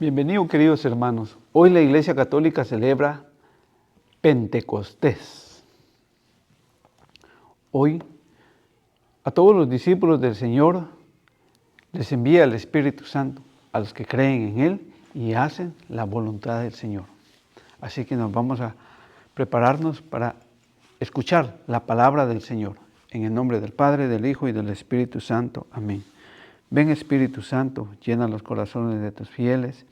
Bienvenidos, queridos hermanos. Hoy la Iglesia Católica celebra Pentecostés. Hoy a todos los discípulos del Señor les envía el Espíritu Santo, a los que creen en Él y hacen la voluntad del Señor. Así que nos vamos a prepararnos para escuchar la palabra del Señor. En el nombre del Padre, del Hijo y del Espíritu Santo. Amén. Ven, Espíritu Santo, llena los corazones de tus fieles,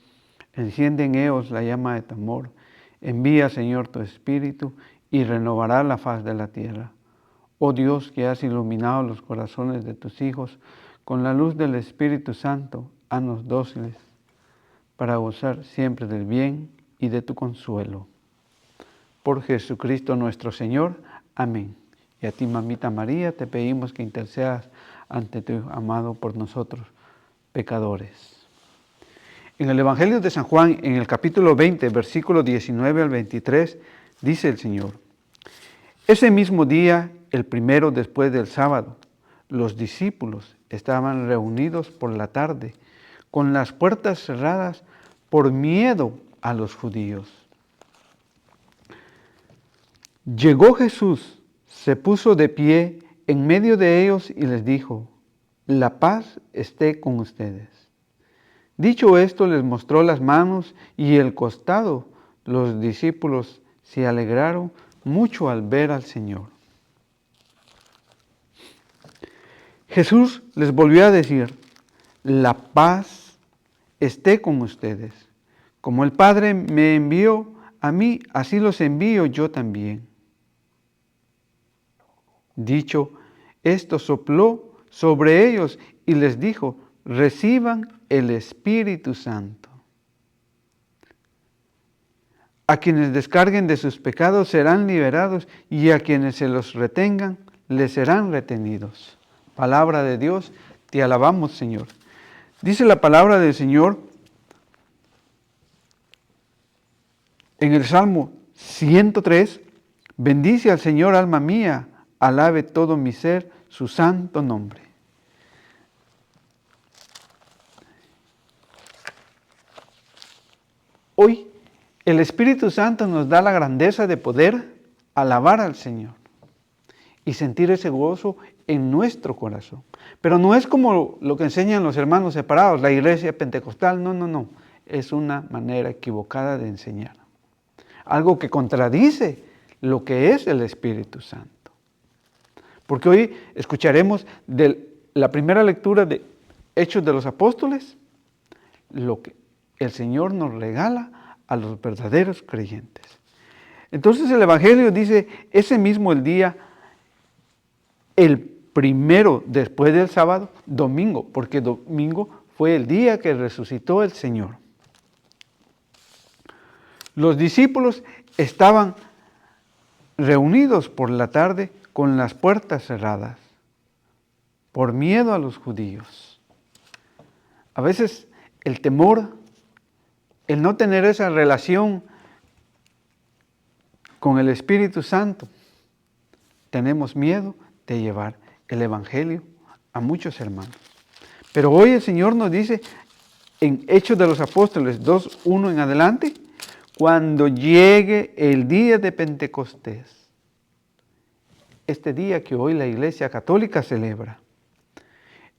enciende en ellos la llama de tu amor. Envía, Señor, tu Espíritu y renovará la faz de la tierra. Oh Dios, que has iluminado los corazones de tus hijos con la luz del Espíritu Santo, haznos dóciles para gozar siempre del bien y de tu consuelo. Por Jesucristo nuestro Señor. Amén. Y a ti, mamita María, te pedimos que intercedas ante tu amado por nosotros, pecadores. En el Evangelio de San Juan, en el capítulo 20, versículos 19 al 23, dice el Señor: Ese mismo día, el primero después del sábado, los discípulos estaban reunidos por la tarde, con las puertas cerradas por miedo a los judíos. Llegó Jesús, se puso de pie en medio de ellos y les dijo: La paz esté con ustedes. Dicho esto, les mostró las manos y el costado. Los discípulos se alegraron mucho al ver al Señor. Jesús les volvió a decir: La paz esté con ustedes. Como el Padre me envió a mí, así los envío yo también. Dicho esto, sopló sobre ellos y les dijo: Reciban el Espíritu Santo. A quienes descarguen de sus pecados serán liberados, y a quienes se los retengan les serán retenidos. Palabra de Dios, te alabamos, Señor. Dice la palabra del Señor en el Salmo 103, bendice al Señor, alma mía, alabe todo mi ser su santo nombre. Hoy el Espíritu Santo nos da la grandeza de poder alabar al Señor y sentir ese gozo en nuestro corazón. Pero no es como lo que enseñan los hermanos separados, la iglesia pentecostal, no. Es una manera equivocada de enseñar. Algo que contradice lo que es el Espíritu Santo. Porque hoy escucharemos de la primera lectura de Hechos de los Apóstoles, lo que el Señor nos regala a los verdaderos creyentes. Entonces el Evangelio dice, ese mismo el día, el primero después del sábado, domingo, porque domingo fue el día que resucitó el Señor. Los discípulos estaban reunidos por la tarde con las puertas cerradas, por miedo a los judíos. A veces el temor, el no tener esa relación con el Espíritu Santo, tenemos miedo de llevar el Evangelio a muchos hermanos. Pero hoy el Señor nos dice en Hechos de los Apóstoles 2:1 en adelante, cuando llegue el día de Pentecostés, este día que hoy la Iglesia Católica celebra,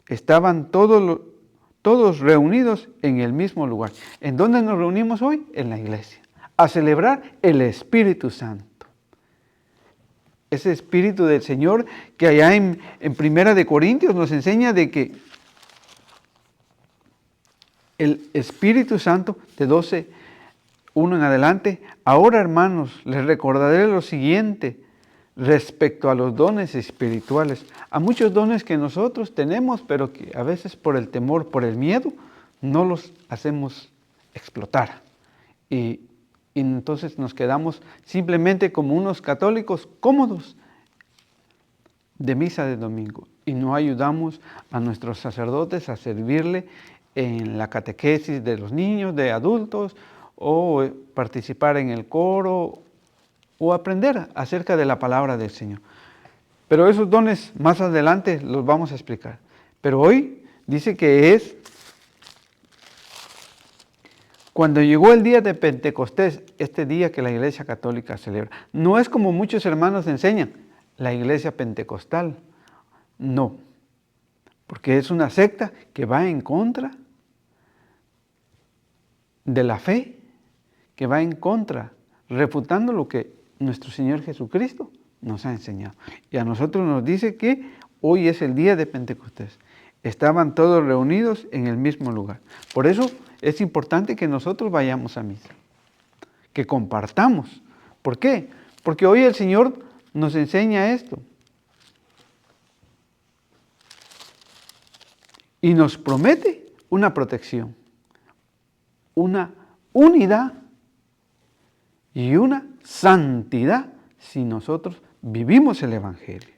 estaban todos reunidos en el mismo lugar. ¿En dónde nos reunimos hoy? En la iglesia, a celebrar el Espíritu Santo. Ese Espíritu del Señor que allá en Primera de Corintios nos enseña de que el Espíritu Santo de 12:1 en adelante, ahora hermanos, les recordaré lo siguiente respecto a los dones espirituales. A muchos dones que nosotros tenemos, pero que a veces por el temor, por el miedo, no los hacemos explotar. Y entonces nos quedamos simplemente como unos católicos cómodos de misa de domingo. Y no ayudamos a nuestros sacerdotes a servirle en la catequesis de los niños, de adultos, o participar en el coro, o aprender acerca de la palabra del Señor. Pero esos dones más adelante los vamos a explicar. Pero hoy dice que es Cuando llegó el día de Pentecostés, este día que la Iglesia Católica celebra, no es como muchos hermanos enseñan, la Iglesia Pentecostal. No, porque es una secta que va en contra de la fe, que va en contra, refutando lo que nuestro Señor Jesucristo nos ha enseñado. Y a nosotros nos dice que hoy es el día de Pentecostés. Estaban todos reunidos en el mismo lugar. Por eso es importante que nosotros vayamos a misa, que compartamos. ¿Por qué? Porque hoy el Señor nos enseña esto. Y nos promete una protección, una unidad y una santidad si nosotros vivimos el Evangelio.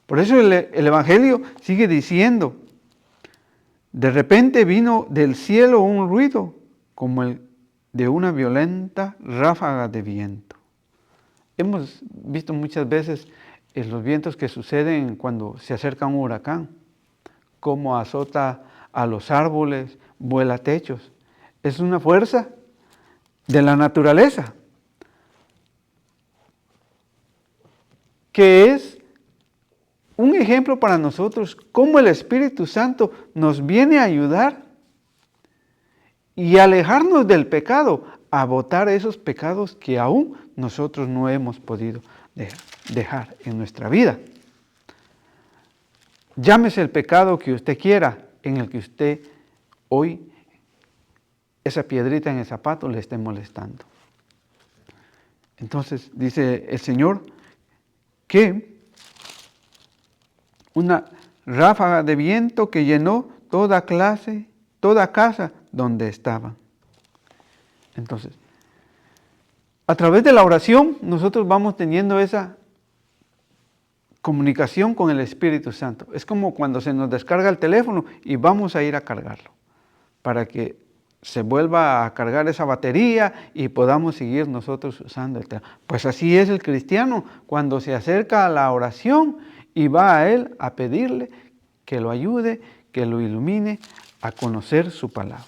Por eso el Evangelio sigue diciendo, de repente vino del cielo un ruido como el de una violenta ráfaga de viento. Hemos visto muchas veces los vientos que suceden cuando se acerca un huracán, cómo azota a los árboles, vuela techos. Es una fuerza de la naturaleza que es un ejemplo para nosotros cómo el Espíritu Santo nos viene a ayudar y alejarnos del pecado, a botar esos pecados que aún nosotros no hemos podido dejar en nuestra vida. Llámese el pecado que usted quiera, en el que usted hoy, esa piedrita en el zapato le esté molestando. Entonces dice el Señor que una ráfaga de viento que llenó toda casa donde estaban. Entonces, a través de la oración nosotros vamos teniendo esa comunicación con el Espíritu Santo. Es como cuando se nos descarga el teléfono y vamos a ir a cargarlo para que se vuelva a cargar esa batería y podamos seguir nosotros usando el teléfono. Pues así es el cristiano cuando se acerca a la oración y va a Él a pedirle que lo ayude, que lo ilumine a conocer su palabra.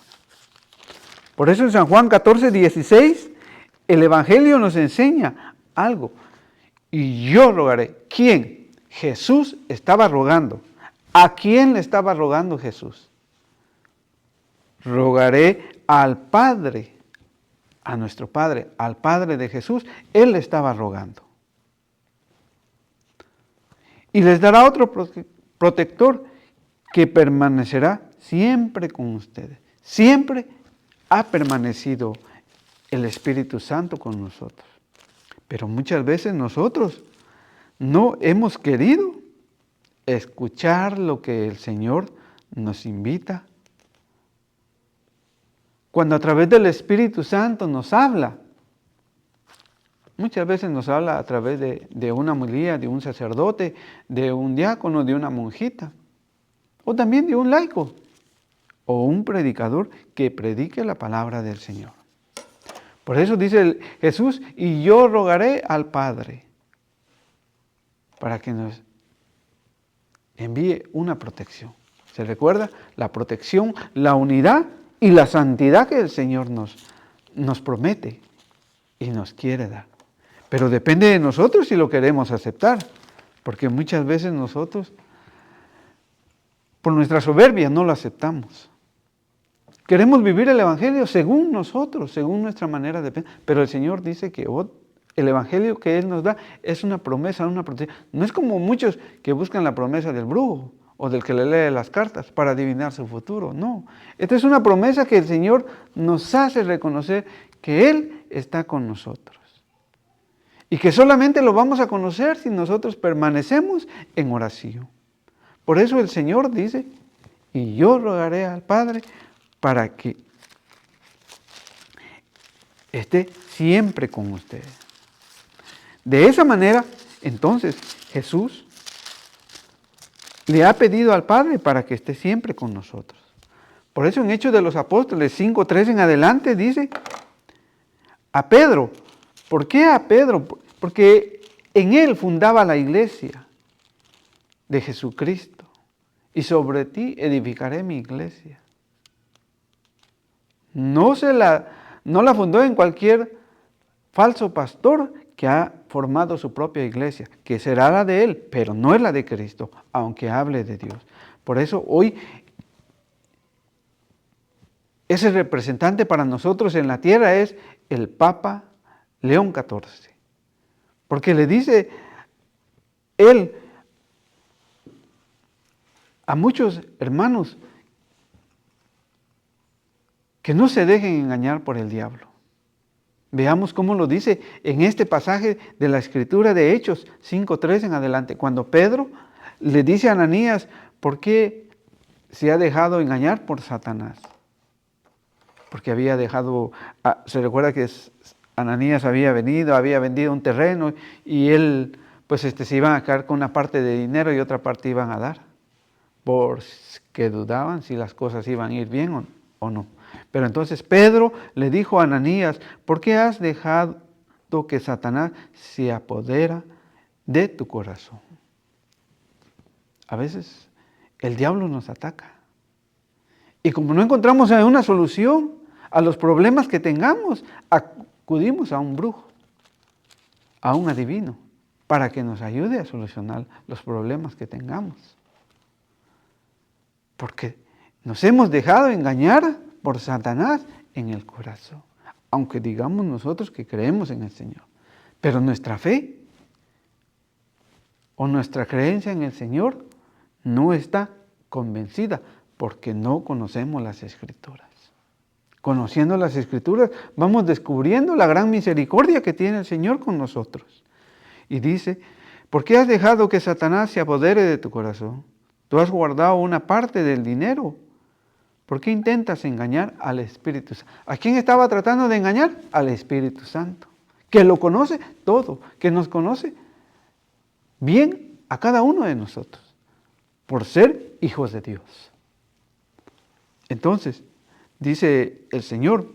Por eso en San Juan 14:16 el Evangelio nos enseña algo. Y yo rogaré. ¿Quién? Jesús estaba rogando. ¿A quién le estaba rogando Jesús? Rogaré al Padre, a nuestro Padre, al Padre de Jesús. Él le estaba rogando. Y les dará otro protector que permanecerá siempre con ustedes. Siempre ha permanecido el Espíritu Santo con nosotros. Pero muchas veces nosotros no hemos querido escuchar lo que el Señor nos invita. Cuando a través del Espíritu Santo nos habla, muchas veces nos habla a través de una homilía, de un sacerdote, de un diácono, de una monjita, o también de un laico, o un predicador que predique la palabra del Señor. Por eso dice Jesús, y yo rogaré al Padre para que nos envíe una protección. ¿Se recuerda? La protección, la unidad y la santidad que el Señor nos promete y nos quiere dar. Pero depende de nosotros si lo queremos aceptar, porque muchas veces nosotros, por nuestra soberbia, no lo aceptamos. Queremos vivir el Evangelio según nosotros, según nuestra manera de pensar, pero el Señor dice que el Evangelio que Él nos da es una promesa, una protección. No es como muchos que buscan la promesa del brujo o del que le lee las cartas para adivinar su futuro, no. Esta es una promesa que el Señor nos hace reconocer que Él está con nosotros. Y que solamente lo vamos a conocer si nosotros permanecemos en oración. Por eso el Señor dice, y yo rogaré al Padre para que esté siempre con ustedes. De esa manera, entonces, Jesús le ha pedido al Padre para que esté siempre con nosotros. Por eso en Hechos de los Apóstoles 5:3 en adelante dice, a Pedro. ¿Por qué a Pedro? Porque en él fundaba la iglesia de Jesucristo. Y sobre ti edificaré mi iglesia. No la fundó en cualquier falso pastor que ha formado su propia iglesia, que será la de él, pero no es la de Cristo, aunque hable de Dios. Por eso hoy ese representante para nosotros en la tierra es el Papa León XIV. Porque le dice él a muchos hermanos que no se dejen engañar por el diablo. Veamos cómo lo dice en este pasaje de la Escritura de Hechos 5:3 en adelante, cuando Pedro le dice a Ananías, ¿por qué se ha dejado engañar por Satanás? Porque había dejado, se recuerda que Ananías había vendido un terreno y él, pues se iban a quedar con una parte de dinero y otra parte iban a dar, porque dudaban si las cosas iban a ir bien o no. Pero entonces Pedro le dijo a Ananías, ¿por qué has dejado que Satanás se apodera de tu corazón? A veces el diablo nos ataca. Y como no encontramos una solución a los problemas que tengamos, acudimos a un brujo, a un adivino, para que nos ayude a solucionar los problemas que tengamos. Porque nos hemos dejado engañar por Satanás en el corazón, aunque digamos nosotros que creemos en el Señor. Pero nuestra fe o nuestra creencia en el Señor no está convencida porque no conocemos las Escrituras. Conociendo las Escrituras vamos descubriendo la gran misericordia que tiene el Señor con nosotros. Y dice, ¿por qué has dejado que Satanás se apodere de tu corazón? Tú has guardado una parte del dinero. ¿Por qué intentas engañar al Espíritu Santo? ¿A quién estaba tratando de engañar? Al Espíritu Santo, que lo conoce todo, que nos conoce bien a cada uno de nosotros, por ser hijos de Dios. Entonces, dice el Señor,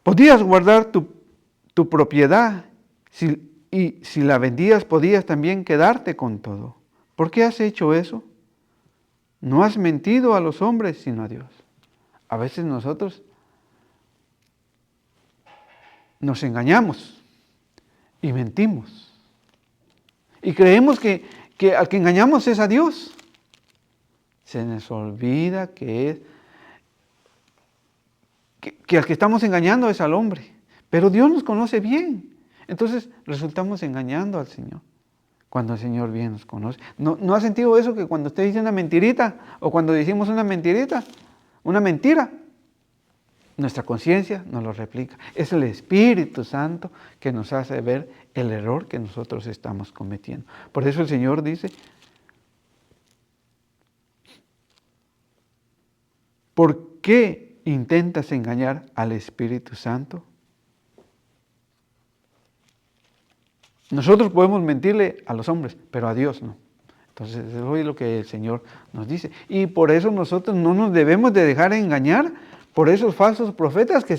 podías guardar tu propiedad y si la vendías podías también quedarte con todo. ¿Por qué has hecho eso? No has mentido a los hombres, sino a Dios. A veces nosotros nos engañamos y mentimos. Y creemos que al que engañamos es a Dios. Se nos olvida que al que estamos engañando es al hombre. Pero Dios nos conoce bien. Entonces resultamos engañando al Señor. Cuando el Señor bien nos conoce. ¿No ha sentido eso que cuando usted dice una mentirita o cuando decimos una mentirita, una mentira, nuestra conciencia nos lo replica? Es el Espíritu Santo que nos hace ver el error que nosotros estamos cometiendo. Por eso el Señor dice, ¿por qué intentas engañar al Espíritu Santo? Nosotros podemos mentirle a los hombres, pero a Dios no. Entonces, eso es lo que el Señor nos dice. Y por eso nosotros no nos debemos de dejar engañar por esos falsos profetas que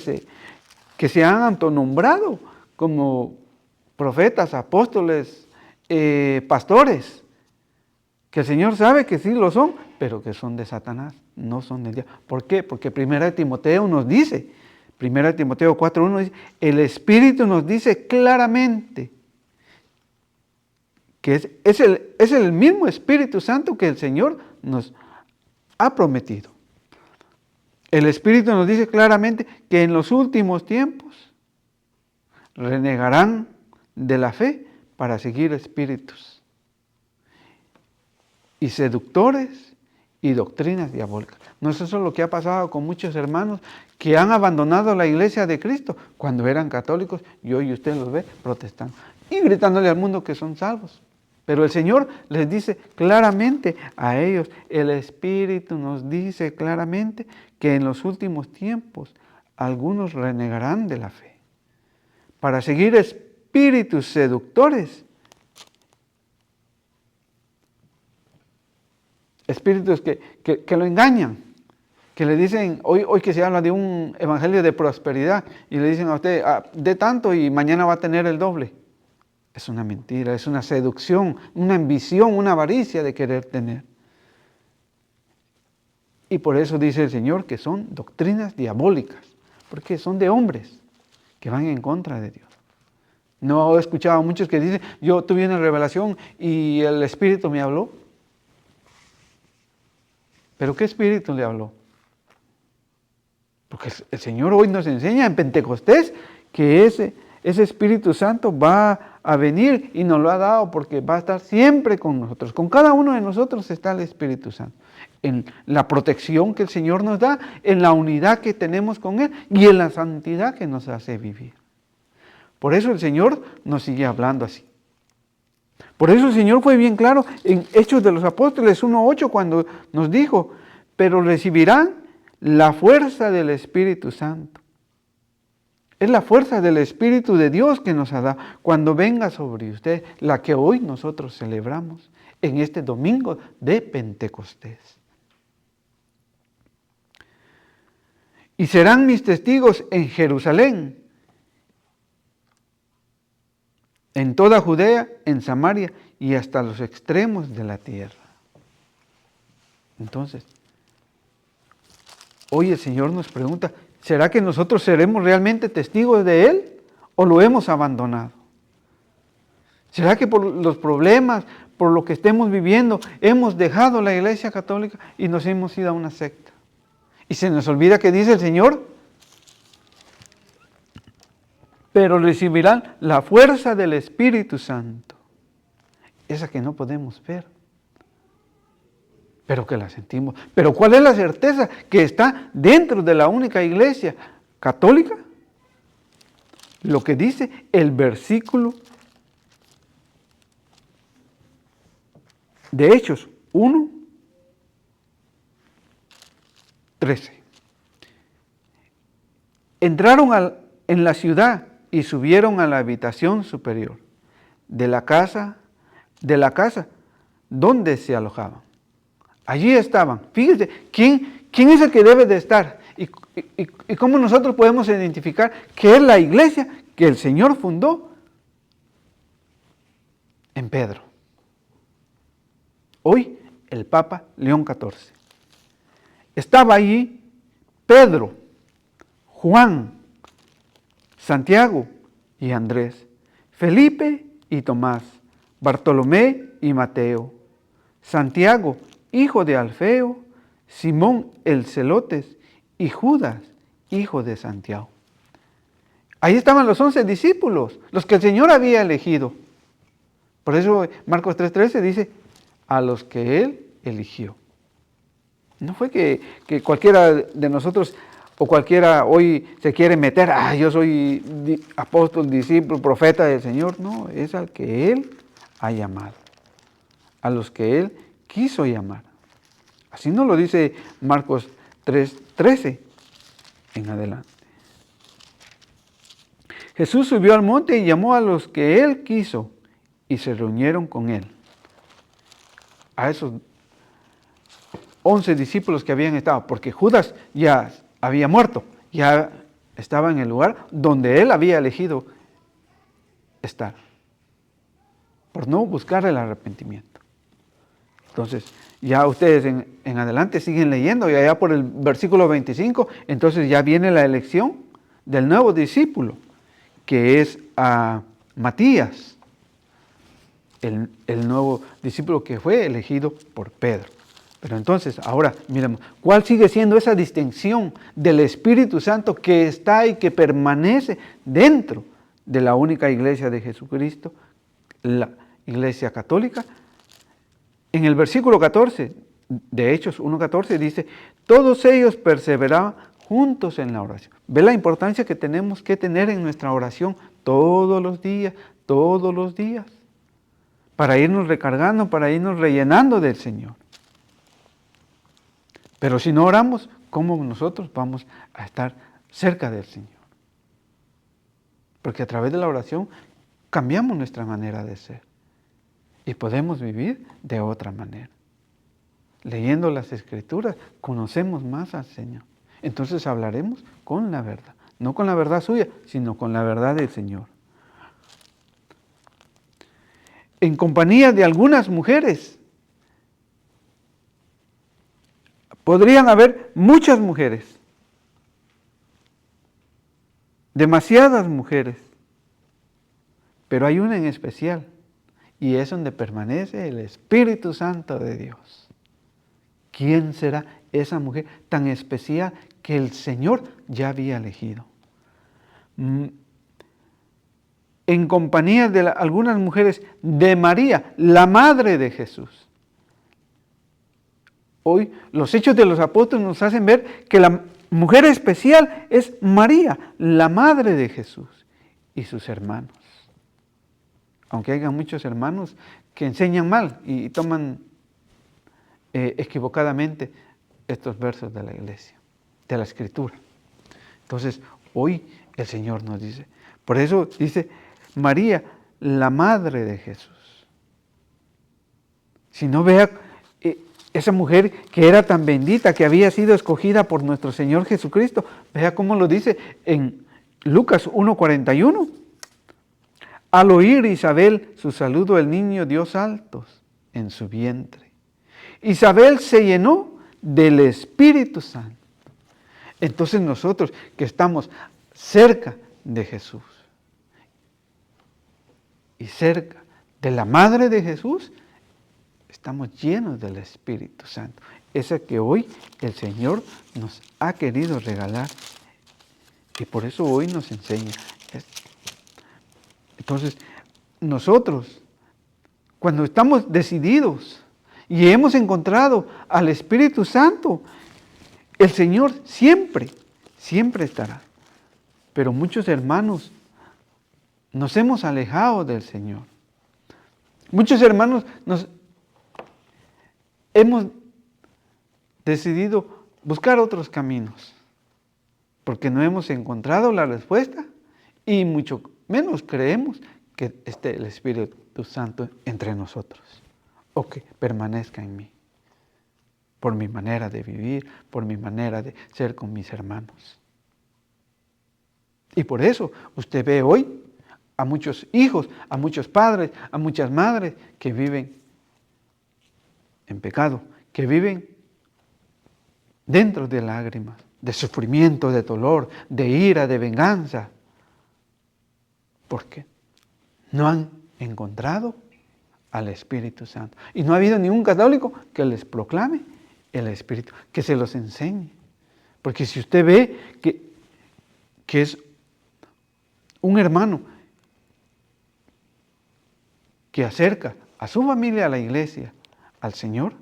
se han autonombrado como profetas, apóstoles, pastores, que el Señor sabe que sí lo son, pero que son de Satanás, no son del diablo. ¿Por qué? Porque 1 Timoteo nos dice, 1 Timoteo 4:1 dice, el Espíritu nos dice claramente que es el mismo Espíritu Santo que el Señor nos ha prometido. El Espíritu nos dice claramente que en los últimos tiempos renegarán de la fe para seguir espíritus y seductores y doctrinas diabólicas. No es eso lo que ha pasado con muchos hermanos que han abandonado la iglesia de Cristo cuando eran católicos y hoy usted los ve protestando y gritándole al mundo que son salvos. Pero el Señor les dice claramente a ellos, el Espíritu nos dice claramente que en los últimos tiempos algunos renegarán de la fe para seguir espíritus seductores, espíritus que lo engañan, que le dicen, hoy que se habla de un evangelio de prosperidad y le dicen a usted, dé tanto y mañana va a tener el doble. Es una mentira, es una seducción, una ambición, una avaricia de querer tener. Y por eso dice el Señor que son doctrinas diabólicas, porque son de hombres que van en contra de Dios. No he escuchado a muchos que dicen, yo tuve una revelación y el Espíritu me habló. ¿Pero qué Espíritu le habló? Porque el Señor hoy nos enseña en Pentecostés que ese Espíritu Santo va a venir y nos lo ha dado porque va a estar siempre con nosotros. Con cada uno de nosotros está el Espíritu Santo. En la protección que el Señor nos da, en la unidad que tenemos con Él y en la santidad que nos hace vivir. Por eso el Señor nos sigue hablando así. Por eso el Señor fue bien claro en Hechos de los Apóstoles 1:8 cuando nos dijo, pero recibirán la fuerza del Espíritu Santo. Es la fuerza del Espíritu de Dios que nos ha dado cuando venga sobre usted, la que hoy nosotros celebramos en este domingo de Pentecostés. Y serán mis testigos en Jerusalén, en toda Judea, en Samaria y hasta los extremos de la tierra. Entonces, hoy el Señor nos pregunta, ¿será que nosotros seremos realmente testigos de Él o lo hemos abandonado? ¿Será que por los problemas, por lo que estemos viviendo, hemos dejado la Iglesia Católica y nos hemos ido a una secta? Y se nos olvida que dice el Señor, pero recibirán la fuerza del Espíritu Santo, esa que no podemos ver, pero que la sentimos. Pero ¿cuál es la certeza que está dentro de la única iglesia católica? Lo que dice el versículo de Hechos 1:13. Entraron en la ciudad y subieron a la habitación superior de la casa donde se alojaban. Allí estaban. Fíjense, ¿quién es el que debe de estar? Y cómo nosotros podemos identificar que es la iglesia que el Señor fundó en Pedro. Hoy el Papa León XIV. Estaba allí Pedro, Juan, Santiago y Andrés, Felipe y Tomás, Bartolomé y Mateo, Santiago, hijo de Alfeo, Simón el Celotes y Judas, hijo de Santiago. Ahí estaban los 11 discípulos, los que el Señor había elegido. Por eso Marcos 3:13 dice, a los que Él eligió. No fue que cualquiera de nosotros o cualquiera hoy se quiere meter, yo soy apóstol, discípulo, profeta del Señor. No, es al que Él ha llamado, a los que Él quiso llamar. Así nos lo dice Marcos 3:13 en adelante. Jesús subió al monte y llamó a los que Él quiso y se reunieron con Él. A esos 11 discípulos que habían estado, porque Judas ya había muerto, ya estaba en el lugar donde Él había elegido estar, por no buscar el arrepentimiento. Entonces, ya ustedes en adelante siguen leyendo, y allá por el versículo 25, entonces ya viene la elección del nuevo discípulo, que es a Matías, el nuevo discípulo que fue elegido por Pedro. Pero entonces, ahora, miremos, ¿cuál sigue siendo esa distinción del Espíritu Santo que está y que permanece dentro de la única iglesia de Jesucristo, la iglesia católica? En el versículo 14 de Hechos 1:14 dice, todos ellos perseveraban juntos en la oración. ¿Ve la importancia que tenemos que tener en nuestra oración todos los días, para irnos recargando, para irnos rellenando del Señor? Pero si no oramos, ¿cómo nosotros vamos a estar cerca del Señor? Porque a través de la oración cambiamos nuestra manera de ser y podemos vivir de otra manera. Leyendo las Escrituras, conocemos más al Señor. Entonces hablaremos con la verdad, no con la verdad suya, sino con la verdad del Señor. En compañía de algunas mujeres, Podrían haber muchas mujeres, demasiadas mujeres, pero hay una en especial, y es donde permanece el Espíritu Santo de Dios. ¿Quién será esa mujer tan especial que el Señor ya había elegido? En compañía de algunas mujeres, de María, la madre de Jesús. Hoy los Hechos de los Apóstoles nos hacen ver que la mujer especial es María, la madre de Jesús y sus hermanos. Aunque haya muchos hermanos que enseñan mal y toman equivocadamente estos versos de la iglesia, de la Escritura. Entonces, hoy el Señor nos dice, por eso dice María, la madre de Jesús. Si no, vea esa mujer que era tan bendita, que había sido escogida por nuestro Señor Jesucristo. Vea cómo lo dice en Lucas 1:41. Al oír Isabel su saludo, el niño dio saltos en su vientre. Isabel se llenó del Espíritu Santo. Entonces nosotros que estamos cerca de Jesús y cerca de la Madre de Jesús, estamos llenos del Espíritu Santo. Ese que hoy el Señor nos ha querido regalar. Y por eso hoy nos enseña esto. Entonces, nosotros, cuando estamos decididos y hemos encontrado al Espíritu Santo, el Señor siempre, siempre estará. Pero muchos hermanos nos hemos alejado del Señor. Muchos hermanos hemos decidido buscar otros caminos, porque no hemos encontrado la respuesta y mucho menos creemos que esté el Espíritu Santo entre nosotros o que permanezca en mí, por mi manera de vivir, por mi manera de ser con mis hermanos. Y por eso usted ve hoy a muchos hijos, a muchos padres, a muchas madres que viven en pecado, que viven dentro de lágrimas, de sufrimiento, de dolor, de ira, de venganza. ¿Por qué? No han encontrado al Espíritu Santo. Y no ha habido ningún católico que les proclame el Espíritu, que se los enseñe. Porque si usted ve que es un hermano que acerca a su familia a la iglesia, al Señor,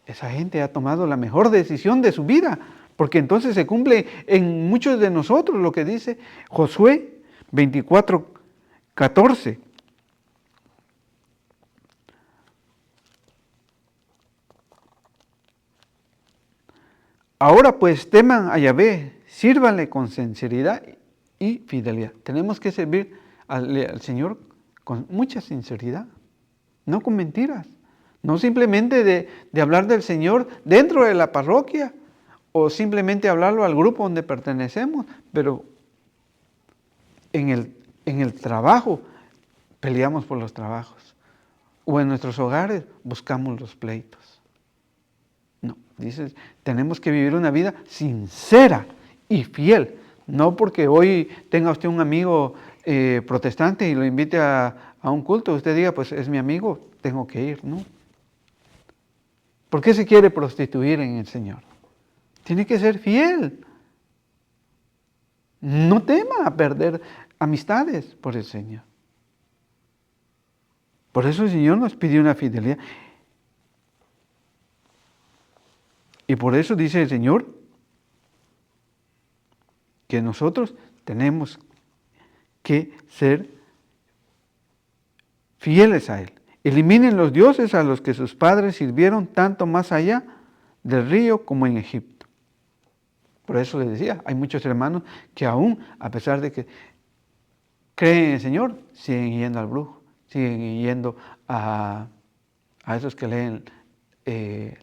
esa gente ha tomado la mejor decisión de su vida, porque entonces se cumple en muchos de nosotros lo que dice Josué 24:14. Ahora pues teman a Yahvé, sírvanle con sinceridad y fidelidad. Tenemos que servir al Señor con mucha sinceridad, no con mentiras. No simplemente de hablar del Señor dentro de la parroquia o simplemente hablarlo al grupo donde pertenecemos, pero en el trabajo peleamos por los trabajos o en nuestros hogares buscamos los pleitos. No, dice, tenemos que vivir una vida sincera y fiel. No porque hoy tenga usted un amigo protestante y lo invite a un culto, usted diga, pues es mi amigo, tengo que ir, ¿no? ¿Por qué se quiere prostituir en el Señor? Tiene que ser fiel. No tema a perder amistades por el Señor. Por eso el Señor nos pidió una fidelidad. Y por eso dice el Señor que nosotros tenemos que ser fieles a Él. Eliminen los dioses a los que sus padres sirvieron tanto más allá del río como en Egipto. Por eso les decía, hay muchos hermanos que aún, a pesar de que creen en el Señor, siguen yendo al brujo, siguen yendo a esos que leen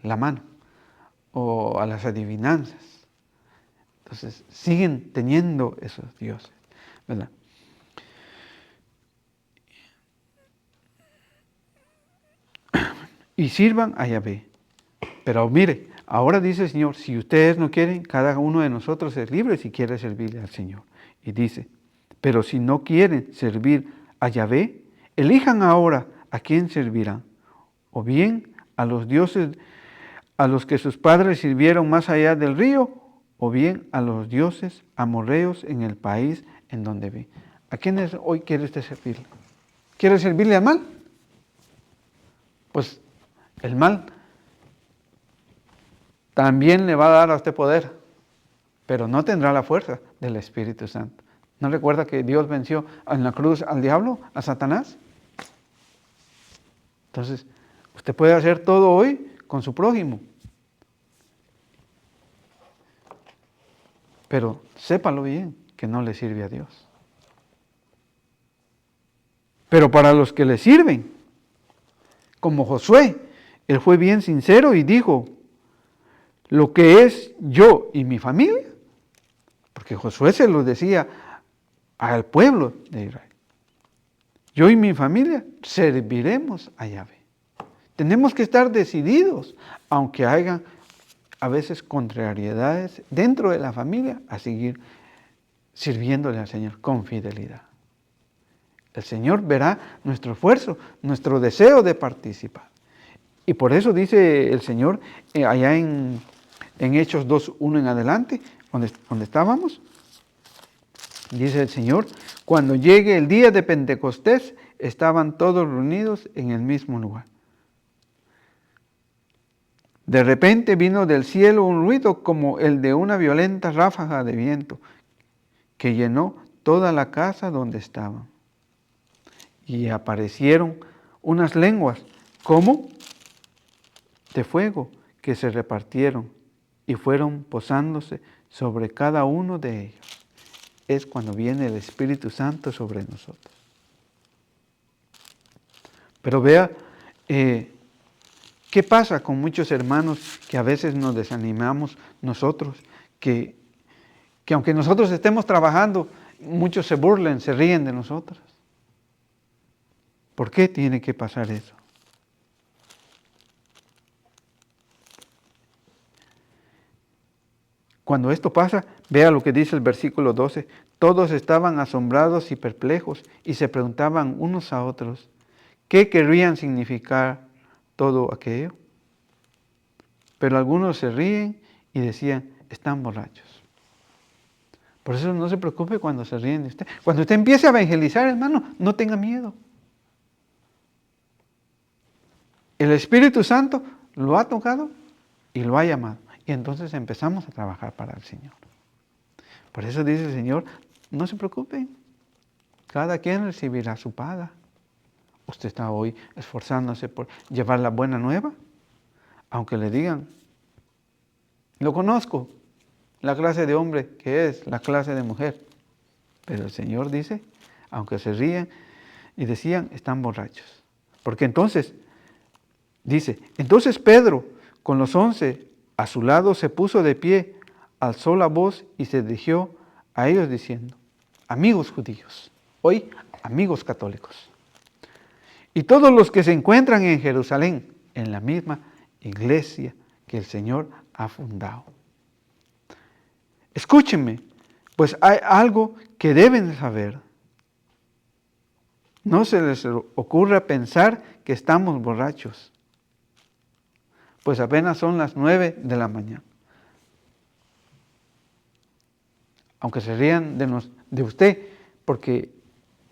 la mano o a las adivinanzas. Entonces, siguen teniendo esos dioses, ¿verdad? Y sirvan a Yahvé. Pero mire, ahora dice el Señor, si ustedes no quieren, cada uno de nosotros es libre si quiere servirle al Señor. Y dice, pero si no quieren servir a Yahvé, elijan ahora a quién servirán, o bien a los dioses a los que sus padres sirvieron más allá del río, o bien a los dioses amorreos en el país en donde vi. ¿A quiénes hoy quiere usted servirle? ¿Quiere servirle al mal? Pues el mal también le va a dar a usted poder, pero no tendrá la fuerza del Espíritu Santo. ¿No recuerda que Dios venció en la cruz al diablo, a Satanás? Entonces, usted puede hacer todo hoy con su prójimo, pero sépalo bien que no le sirve a Dios. Pero para los que le sirven, como Josué, él fue bien sincero y dijo, lo que es yo y mi familia, porque Josué se lo decía al pueblo de Israel, yo y mi familia serviremos a Yahvé. Tenemos que estar decididos, aunque haya a veces contrariedades dentro de la familia, a seguir sirviéndole al Señor con fidelidad. El Señor verá nuestro esfuerzo, nuestro deseo de participar. Y por eso dice el Señor, allá en Hechos 2:1 en adelante, donde estábamos, dice el Señor, cuando llegue el día de Pentecostés, estaban todos reunidos en el mismo lugar. De repente vino del cielo un ruido como el de una violenta ráfaga de viento, que llenó toda la casa donde estaban. Y aparecieron unas lenguas, como de fuego, que se repartieron y fueron posándose sobre cada uno de ellos. Es cuando viene el Espíritu Santo sobre nosotros. Pero vea, ¿qué pasa con muchos hermanos que a veces nos desanimamos nosotros? Que aunque nosotros estemos trabajando, muchos se burlen, se ríen de nosotros. ¿Por qué tiene que pasar eso? Cuando esto pasa, vea lo que dice el versículo 12. Todos estaban asombrados y perplejos y se preguntaban unos a otros, ¿qué querrían significar todo aquello? Pero algunos se ríen y decían, están borrachos. Por eso no se preocupe cuando se ríen de usted. Cuando usted empiece a evangelizar, hermano, no tenga miedo. El Espíritu Santo lo ha tocado y lo ha llamado. Y entonces empezamos a trabajar para el Señor. Por eso dice el Señor, no se preocupen. Cada quien recibirá su paga. Usted está hoy esforzándose por llevar la buena nueva. Aunque le digan, lo conozco, la clase de hombre que es, la clase de mujer. Pero el Señor dice, aunque se ríen y decían, están borrachos. Porque entonces, dice, entonces Pedro, con los 11 a su lado, se puso de pie, alzó la voz y se dirigió a ellos diciendo, amigos judíos, hoy amigos católicos, y todos los que se encuentran en Jerusalén, en la misma iglesia que el Señor ha fundado. Escúchenme, pues hay algo que deben saber. No se les ocurra pensar que estamos borrachos, pues apenas son las 9 de la mañana. Aunque se rían de usted, porque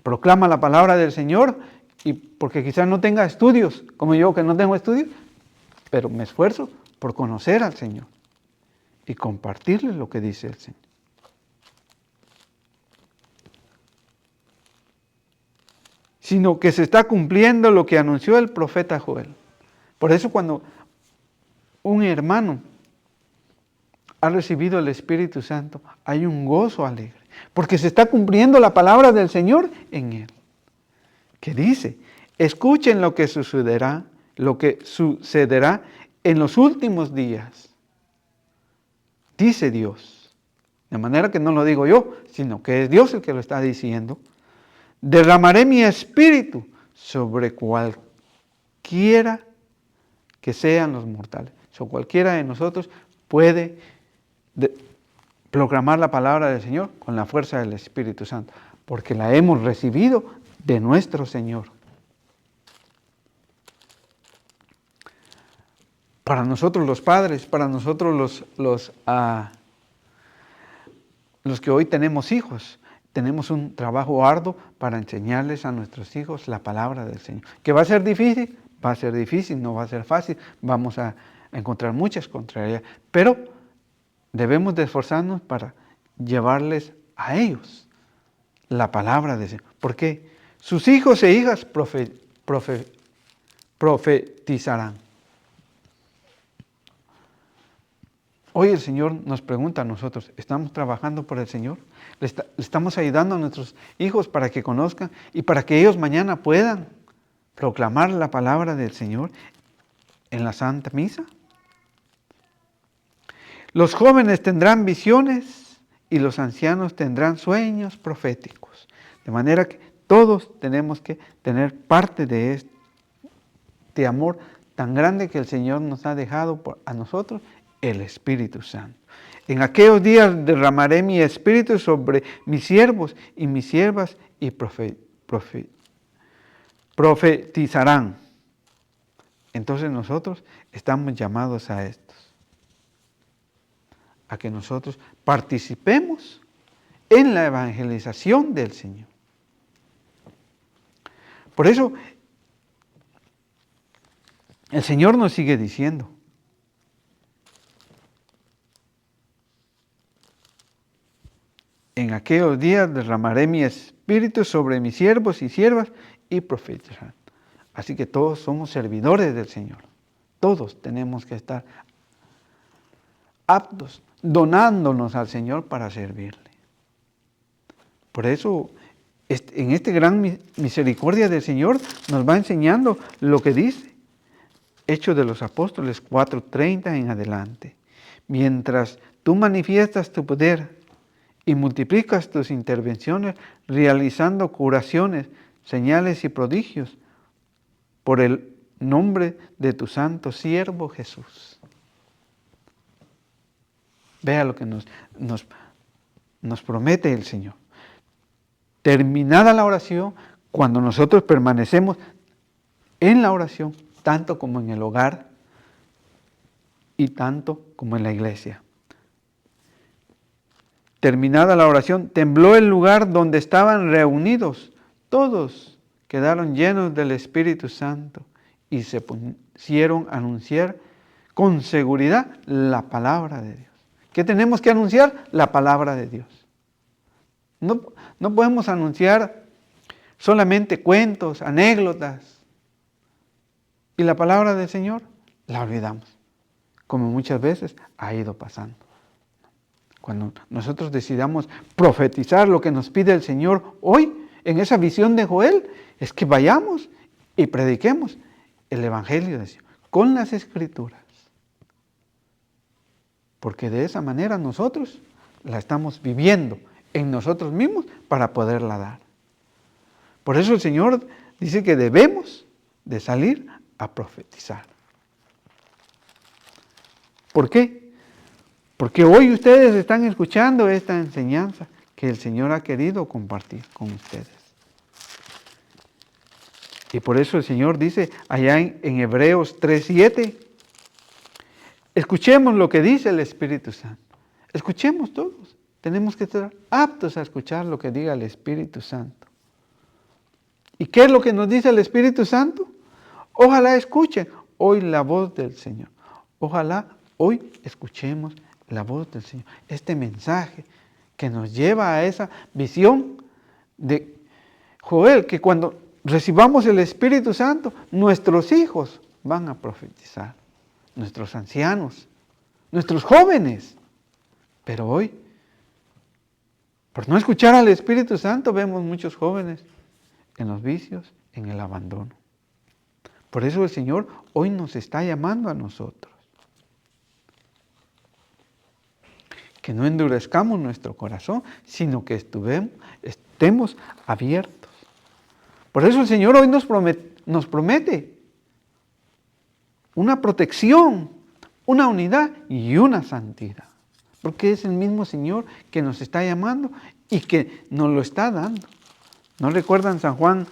proclama la palabra del Señor y porque quizás no tenga estudios, como yo que no tengo estudios, pero me esfuerzo por conocer al Señor y compartirles lo que dice el Señor. Sino que se está cumpliendo lo que anunció el profeta Joel. Por eso cuando un hermano ha recibido el Espíritu Santo, hay un gozo alegre, porque se está cumpliendo la palabra del Señor en él, que dice, escuchen lo que sucederá en los últimos días, dice Dios, de manera que no lo digo yo, sino que es Dios el que lo está diciendo, derramaré mi espíritu sobre cualquiera que sean los mortales. So, cualquiera de nosotros puede proclamar la palabra del Señor con la fuerza del Espíritu Santo, porque la hemos recibido de nuestro Señor. Para nosotros los padres, para nosotros los que hoy tenemos hijos, tenemos un trabajo arduo para enseñarles a nuestros hijos la palabra del Señor. ¿Que va a ser difícil? Va a ser difícil, no va a ser fácil. Vamos a encontrar muchas contrariedades, pero debemos de esforzarnos para llevarles a ellos la palabra del Señor. Porque sus hijos e hijas profetizarán. Hoy el Señor nos pregunta a nosotros, ¿estamos trabajando por el Señor? ¿Le estamos ayudando a nuestros hijos para que conozcan y para que ellos mañana puedan proclamar la palabra del Señor en la Santa Misa? Los jóvenes tendrán visiones y los ancianos tendrán sueños proféticos. De manera que todos tenemos que tener parte de este amor tan grande que el Señor nos ha dejado a nosotros, el Espíritu Santo. En aquellos días derramaré mi Espíritu sobre mis siervos y mis siervas y profetizarán. Entonces nosotros estamos llamados a estos, a que nosotros participemos en la evangelización del Señor. Por eso el Señor nos sigue diciendo, en aquellos días derramaré mi Espíritu sobre mis siervos y siervas y profetizarán. Así que todos somos servidores del Señor. Todos tenemos que estar aptos, donándonos al Señor para servirle. Por eso, en este gran misericordia del Señor, nos va enseñando lo que dice Hechos de los Apóstoles 4:30 en adelante. Mientras tú manifiestas tu poder y multiplicas tus intervenciones realizando curaciones, señales y prodigios por el nombre de tu santo siervo Jesús. Vea lo que nos promete el Señor. Terminada la oración, cuando nosotros permanecemos en la oración, tanto como en el hogar y tanto como en la iglesia. Terminada la oración, tembló el lugar donde estaban reunidos. Todos quedaron llenos del Espíritu Santo y se pusieron a anunciar con seguridad la palabra de Dios. ¿Qué tenemos que anunciar? La palabra de Dios. No podemos anunciar solamente cuentos, anécdotas. Y la palabra del Señor la olvidamos, como muchas veces ha ido pasando. Cuando nosotros decidamos profetizar lo que nos pide el Señor hoy, en esa visión de Joel, es que vayamos y prediquemos el Evangelio de Dios con las Escrituras. Porque de esa manera nosotros la estamos viviendo en nosotros mismos para poderla dar. Por eso el Señor dice que debemos de salir a profetizar. ¿Por qué? Porque hoy ustedes están escuchando esta enseñanza que el Señor ha querido compartir con ustedes. Y por eso el Señor dice allá en Hebreos 3:7, escuchemos lo que dice el Espíritu Santo. Escuchemos todos. Tenemos que estar aptos a escuchar lo que diga el Espíritu Santo. ¿Y qué es lo que nos dice el Espíritu Santo? Ojalá escuchen hoy la voz del Señor. Ojalá hoy escuchemos la voz del Señor. Este mensaje que nos lleva a esa visión de Joel, que cuando recibamos el Espíritu Santo, nuestros hijos van a profetizar, nuestros ancianos, nuestros jóvenes. Pero hoy, por no escuchar al Espíritu Santo, vemos muchos jóvenes en los vicios, en el abandono. Por eso el Señor hoy nos está llamando a nosotros. Que no endurezcamos nuestro corazón, sino que estemos abiertos. Por eso el Señor hoy nos promete una protección una unidad y una santidad. Porque es el mismo Señor que nos está llamando y que nos lo está dando. ¿No recuerdan San Juan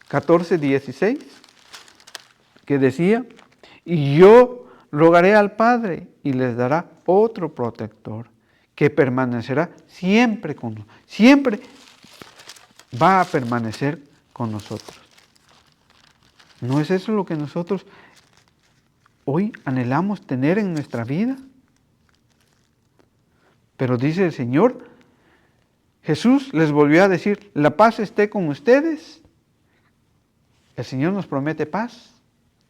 14, 16? Que decía, y yo rogaré al Padre y les dará otro protector que permanecerá siempre con nosotros. Siempre va a permanecer con nosotros. ¿No es eso lo que nosotros hoy anhelamos tener en nuestra vida? Pero dice el Señor, Jesús les volvió a decir, la paz esté con ustedes. El Señor nos promete paz,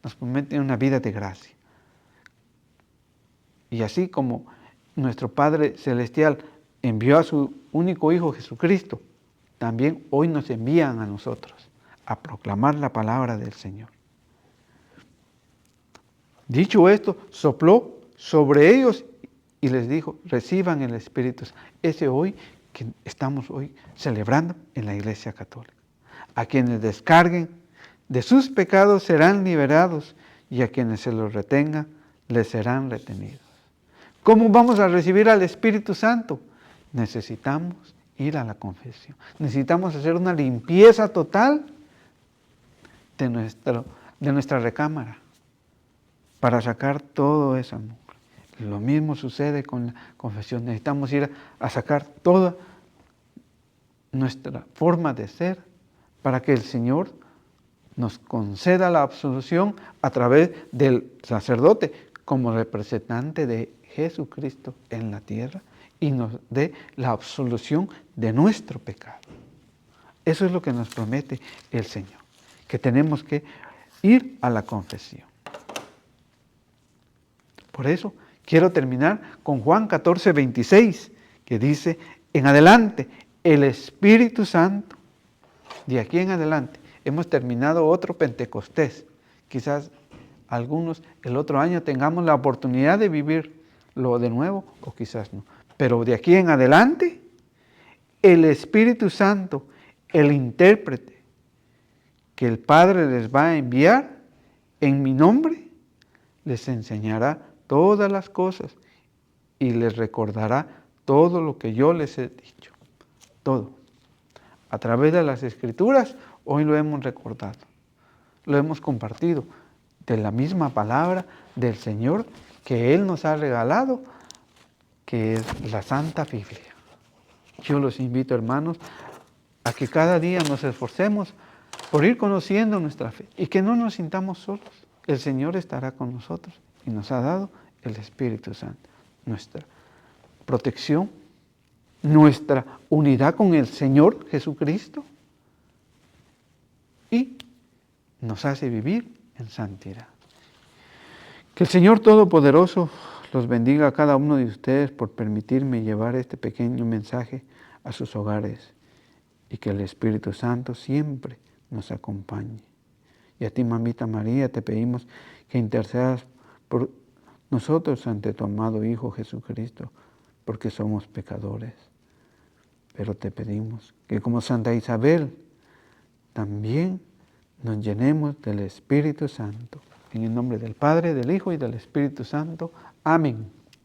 nos promete una vida de gracia. Y así como nuestro Padre Celestial envió a su único Hijo Jesucristo, también hoy nos envían a nosotros a proclamar la palabra del Señor. Dicho esto, sopló sobre ellos y les dijo, reciban el Espíritu. Ese hoy que estamos hoy celebrando en la Iglesia Católica. A quienes descarguen de sus pecados serán liberados y a quienes se los retengan les serán retenidos. ¿Cómo vamos a recibir al Espíritu Santo? Necesitamos ir a la confesión. Necesitamos hacer una limpieza total de nuestra recámara para sacar todo esa mugre. Lo mismo sucede con la confesión. Necesitamos ir a sacar toda nuestra forma de ser para que el Señor nos conceda la absolución a través del sacerdote como representante de Jesucristo en la tierra y nos dé la absolución de nuestro pecado. Eso es lo que nos promete el Señor, que tenemos que ir a la confesión. Por eso quiero terminar con Juan 14, 26, que dice, en adelante, el Espíritu Santo, de aquí en adelante, hemos terminado otro Pentecostés. Quizás algunos el otro año tengamos la oportunidad de vivirlo de nuevo, o quizás no. Pero de aquí en adelante, el Espíritu Santo, el intérprete que el Padre les va a enviar en mi nombre, les enseñará todas las cosas y les recordará todo lo que yo les he dicho. Todo. A través de las Escrituras, hoy lo hemos recordado, lo hemos compartido de la misma palabra del Señor que Él nos ha regalado, que es la Santa Biblia. Yo los invito, hermanos, a que cada día nos esforcemos por ir conociendo nuestra fe y que no nos sintamos solos. El Señor estará con nosotros y nos ha dado el Espíritu Santo, nuestra protección, nuestra unidad con el Señor Jesucristo y nos hace vivir en santidad. Que el Señor Todopoderoso los bendiga a cada uno de ustedes por permitirme llevar este pequeño mensaje a sus hogares y que el Espíritu Santo siempre nos acompañe. Y a ti, Mamita María, te pedimos que intercedas por nosotros ante tu amado Hijo Jesucristo, porque somos pecadores. Pero te pedimos que como Santa Isabel también nos llenemos del Espíritu Santo. En el nombre del Padre, del Hijo y del Espíritu Santo. Amén.